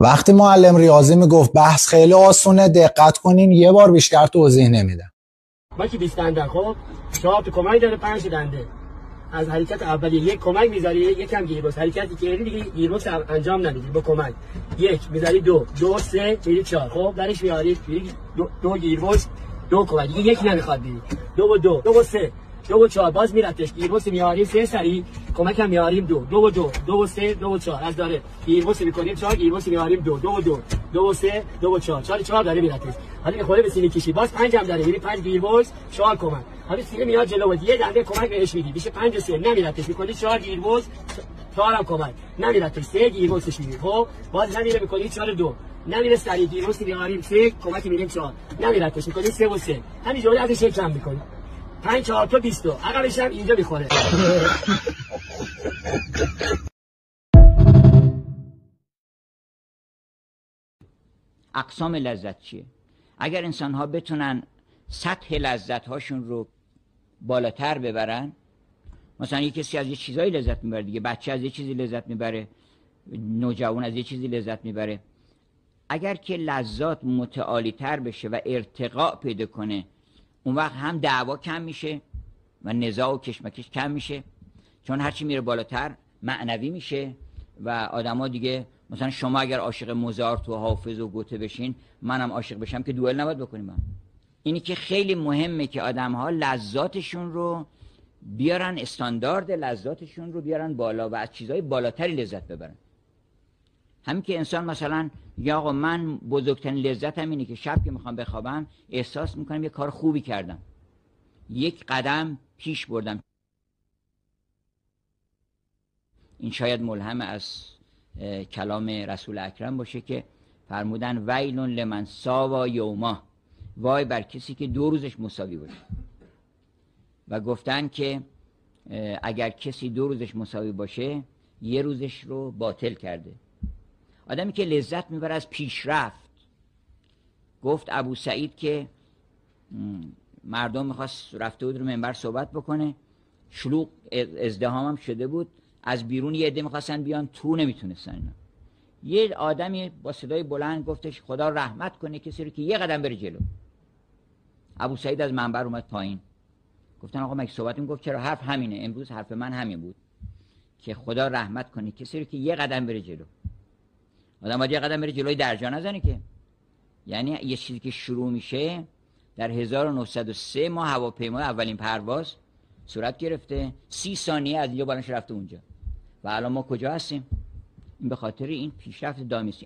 وقتی معلم ریاضی میگفت بحث خیلی آسونه دقت کنین یه بار بیشتر توضیح نمیدم. با کی 20 دنده خب 4 تا کمک داره 5 دنده. از حرکت اولی یک کمک میذاری یکم گیربکس حرکتی که دیگه گیربکس انجام نمیدی با کمک یک میذاری دو سه میری 4 خب درش میاری دو گیربکس دو کمک دیگه یک نمیخواد بری دو و سه دو و 4 باز میرتش گیربکس میاریم سه سری کمک هم میاریم دو و سه دو و 4 از داره گیربکس میکنیم 4 گیربکس میاریم دو و سه دو و 4 4 داره میرتش حالا میخوره به سینه کشی باز 5 هم داره میری 5 گیربکس 4 کمک حالا سینه میاد جلو یه دنده کمک بهش میدی میشه 5 و 3 نمیرتش میکنی 4 گیربکس 4 هم کمک نمیرتش 3 گیربکسش میدی خب باز نمیره میکنی 4 2 نمیره سری گیربکس میاریم 3 کمک میدیم 4 نمیرتش میکنی 3 و 3 همینجوری ازش کم میکنی 5 4 تا 20 عقبش هم اینجا میخوره. اقسام لذت چیه؟ اگر انسان ها بتونن سطح لذت هاشون رو بالاتر ببرن، مثلا یه کسی از یه چیزایی لذت میبره دیگه، بچه از یه چیزی لذت میبره، نوجوان از یه چیزی لذت میبره، اگر که لذات متعالی تر بشه و ارتقاء پیدا کنه، اون وقت هم دعوا کم میشه و نزاع و کشمکش کم میشه، چون هرچی میره بالاتر معنوی میشه و آدما دیگه، مثلا شما اگر عاشق موزارت و حافظ و گوته بشین، منم عاشق بشم که دوئل نباید بکنیم هم. اینی که خیلی مهمه که آدم‌ها لذاتشون رو بیارن، استاندارد لذاتشون رو بیارن بالا و از چیزهای بالاتری لذت ببرن. همین که انسان مثلا یا آقا من بزرگترین لذتم اینه که شب که میخوام بخوابم احساس میکنم یه کار خوبی کردم، یک قدم پیش بردم. این شاید ملهم از کلام رسول اکرم باشه که فرمودن ویل لمن ساوی یوما، وای بر کسی که 2 روزش مساوی باشه. و گفتن که اگر کسی 2 روزش مساوی باشه 1 روزش رو باطل کرده. آدمی که لذت میبره از پیشرفت، گفت ابو سعید که مردم میخواست رفته بود رو منبر صحبت بکنه، شلوغ ازدحام هم شده بود، از بیرون یه عده میخواستن بیان تو، نمیتونستن. یه آدمی با صدای بلند گفتش خدا رحمت کنه کسی رو که 1 قدم بره جلو. ابو سعید از منبر اومد پایین. گفتن آقا مگه صحبتیم؟ گفت چرا، حرف همینه، امروز حرف من همین بود که خدا رحمت کنه کسی رو که 1 قدم بره جلو. آدم باید 1 قدم بره جلوی درجا نزنه که. یعنی یه چیزی که شروع میشه، در 1903 ما هواپیمای اولین پرواز صورت گرفته، 30 ثانیه از اینجا بالانش رفته اونجا و الان ما کجا هستیم؟ این به خاطر این پیشرفت دائمی است.